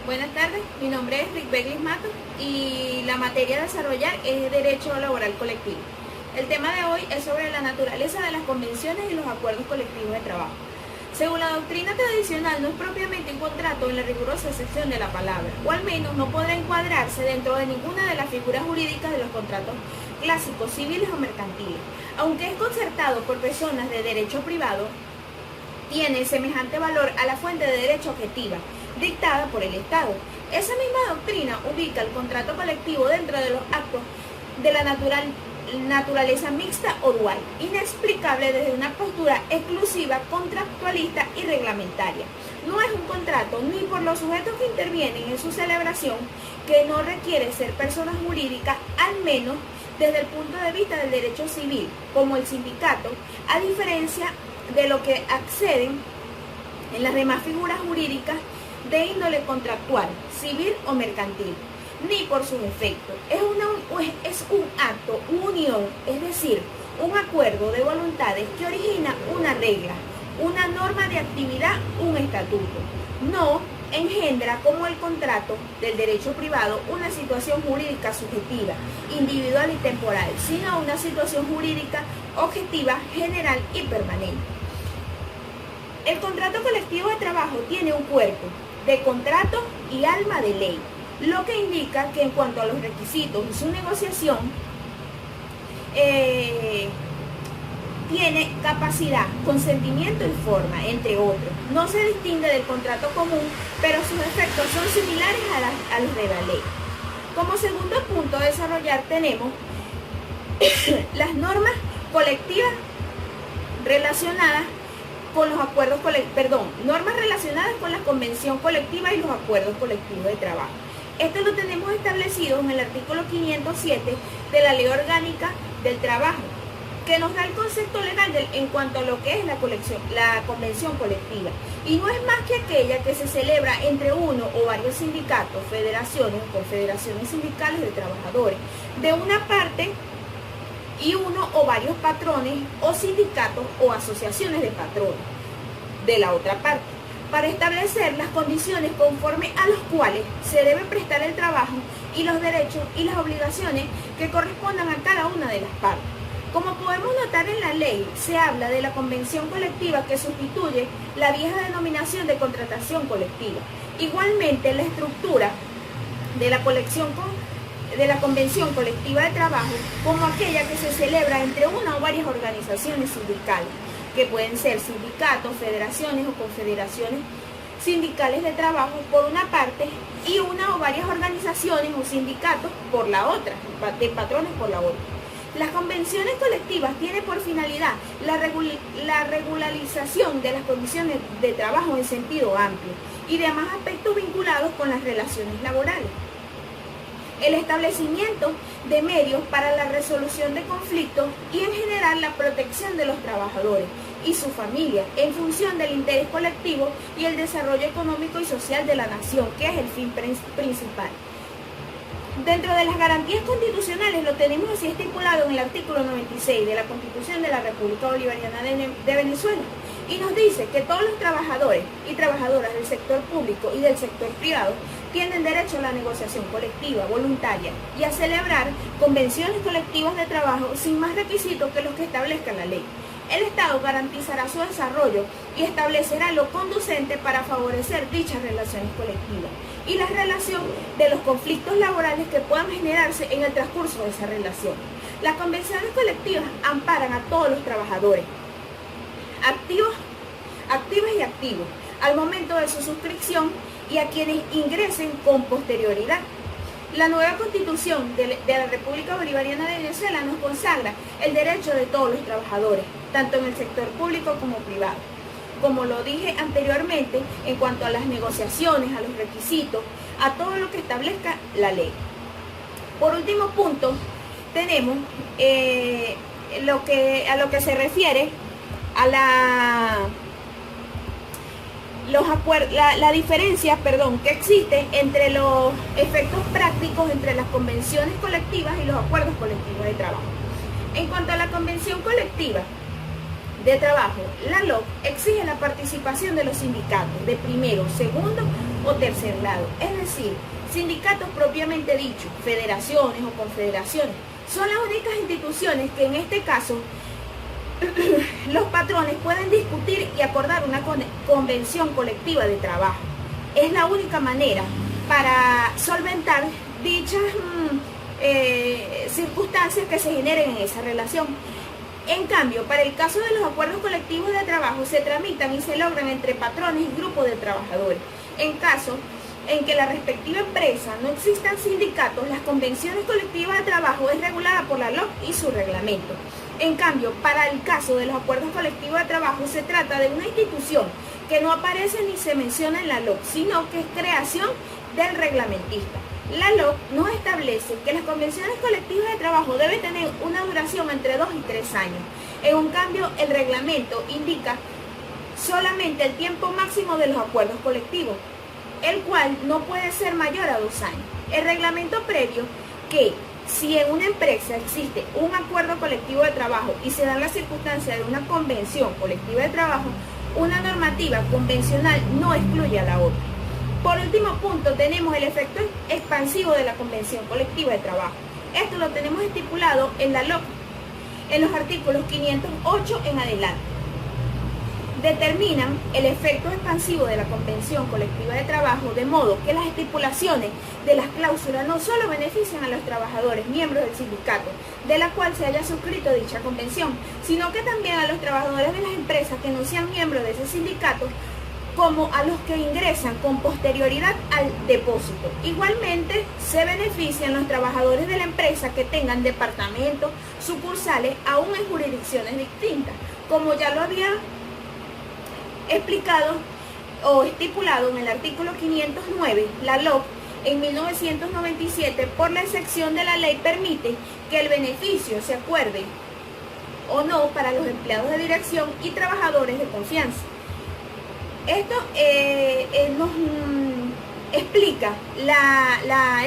Buenas tardes, mi nombre es Rick Beglis Mato y la materia a desarrollar es Derecho Laboral Colectivo. El tema de hoy es sobre la naturaleza de las convenciones y los acuerdos colectivos de trabajo. Según la doctrina tradicional, no es propiamente un contrato en la rigurosa acepción de la palabra, o al menos no podrá encuadrarse dentro de ninguna de las figuras jurídicas de los contratos clásicos, civiles o mercantiles. Aunque es concertado por personas de derecho privado, tiene semejante valor a la fuente de derecho objetiva, dictada por el Estado. Esa misma doctrina ubica el contrato colectivo dentro de los actos de la naturaleza mixta o dual, inexplicable desde una postura exclusiva, contractualista y reglamentaria. No es un contrato ni por los sujetos que intervienen en su celebración, que no requiere ser personas jurídicas, al menos desde el punto de vista del derecho civil, como el sindicato, a diferencia de lo que acceden en las demás figuras jurídicas de índole contractual, civil o mercantil, ni por sus efectos. Es un acto, unión, es decir, un acuerdo de voluntades que origina una regla, una norma de actividad, un estatuto. No engendra, como el contrato del derecho privado, una situación jurídica subjetiva, individual y temporal, sino una situación jurídica objetiva, general y permanente. El contrato colectivo de trabajo tiene un cuerpo de contrato y alma de ley, lo que indica que en cuanto a los requisitos y su negociación, tiene capacidad, consentimiento y forma, entre otros. No se distingue del contrato común, pero sus efectos son similares a los de la ley. Como segundo punto a desarrollar tenemos las normas colectivas relacionadas con los acuerdos normas relacionadas con la convención colectiva y los acuerdos colectivos de trabajo. Esto lo tenemos establecido en el artículo 507 de la Ley Orgánica del Trabajo, que nos da el concepto legal en cuanto a lo que es la convención colectiva. Y no es más que aquella que se celebra entre uno o varios sindicatos, federaciones o confederaciones sindicales de trabajadores de una parte y uno o varios patrones o sindicatos o asociaciones de patrones de la otra parte, para establecer las condiciones conforme a las cuales se debe prestar el trabajo y los derechos y las obligaciones que correspondan a cada una de las partes. Como podemos notar en la ley, se habla de la convención colectiva que sustituye la vieja denominación de contratación colectiva. Igualmente, la estructura de la convención colectiva de trabajo como aquella que se celebra entre una o varias organizaciones sindicales, que pueden ser sindicatos, federaciones o confederaciones sindicales de trabajo por una parte y una o varias organizaciones o sindicatos por la otra, de patrones por la otra. Las convenciones colectivas tienen por finalidad la regularización de las condiciones de trabajo en sentido amplio y demás aspectos vinculados con las relaciones laborales. El establecimiento de medios para la resolución de conflictos y en general la protección de los trabajadores y su familia en función del interés colectivo y el desarrollo económico y social de la nación, que es el fin principal. Dentro de las garantías constitucionales lo tenemos así estipulado en el artículo 96 de la Constitución de la República Bolivariana de Venezuela, y nos dice que todos los trabajadores y trabajadoras del sector público y del sector privado tienen derecho a la negociación colectiva, voluntaria, y a celebrar convenciones colectivas de trabajo sin más requisitos que los que establezca la ley. El Estado garantizará su desarrollo y establecerá lo conducente para favorecer dichas relaciones colectivas y la relación de los conflictos laborales que puedan generarse en el transcurso de esa relación. Las convenciones colectivas amparan a todos los trabajadores, activas y activos, al momento de su suscripción y a quienes ingresen con posterioridad. La nueva Constitución de la República Bolivariana de Venezuela nos consagra el derecho de todos los trabajadores, tanto en el sector público como privado. Como lo dije anteriormente, en cuanto a las negociaciones, a los requisitos, a todo lo que establezca la ley. Por último punto, tenemos a lo que se refiere a la diferencia que existe entre los efectos prácticos entre las convenciones colectivas y los acuerdos colectivos de trabajo. En cuanto a la convención colectiva de trabajo, la LOC exige la participación de los sindicatos de primero, segundo o tercer grado, es decir, sindicatos propiamente dichos, federaciones o confederaciones, son las únicas instituciones que en este caso los patrones pueden discutir y acordar una convención colectiva de trabajo. Es la única manera para solventar dichas circunstancias que se generen en esa relación. En cambio, para el caso de los acuerdos colectivos de trabajo se tramitan y se logran entre patrones y grupos de trabajadores. En caso en que la respectiva empresa no existan sindicatos, las convenciones colectivas de trabajo es regulada por la LOC y su reglamento. En cambio, para el caso de los acuerdos colectivos de trabajo se trata de una institución que no aparece ni se menciona en la LOC, sino que es creación del reglamentista. La LOC nos establece que las convenciones colectivas de trabajo deben tener una duración entre 2 y 3 años. En cambio, el reglamento indica solamente el tiempo máximo de los acuerdos colectivos, el cual no puede ser mayor a 2 años. El reglamento previo que si en una empresa existe un acuerdo colectivo de trabajo y se dan las circunstancias de una convención colectiva de trabajo, una normativa convencional no excluye a la otra. Por último punto, tenemos el efecto expansivo de la convención colectiva de trabajo. Esto lo tenemos estipulado en la LOC, en los artículos 508 en adelante. Determinan el efecto expansivo de la convención colectiva de trabajo, de modo que las estipulaciones de las cláusulas no solo benefician a los trabajadores, miembros del sindicato, de la cual se haya suscrito dicha convención, sino que también a los trabajadores de las empresas que no sean miembros de ese sindicato, como a los que ingresan con posterioridad al depósito. Igualmente, se benefician los trabajadores de la empresa que tengan departamentos, sucursales, aún en jurisdicciones distintas, como ya lo había explicado o estipulado en el artículo 509, la LOC en 1997, por la excepción de la ley, permite que el beneficio se acuerde o no para los empleados de dirección y trabajadores de confianza. Esto nos explica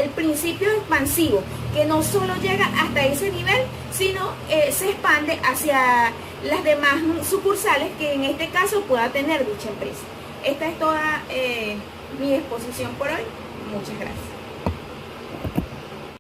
el principio expansivo, que no solo llega hasta ese nivel, sino se expande hacia las demás sucursales que en este caso pueda tener dicha empresa. Esta es toda mi exposición por hoy. Muchas gracias.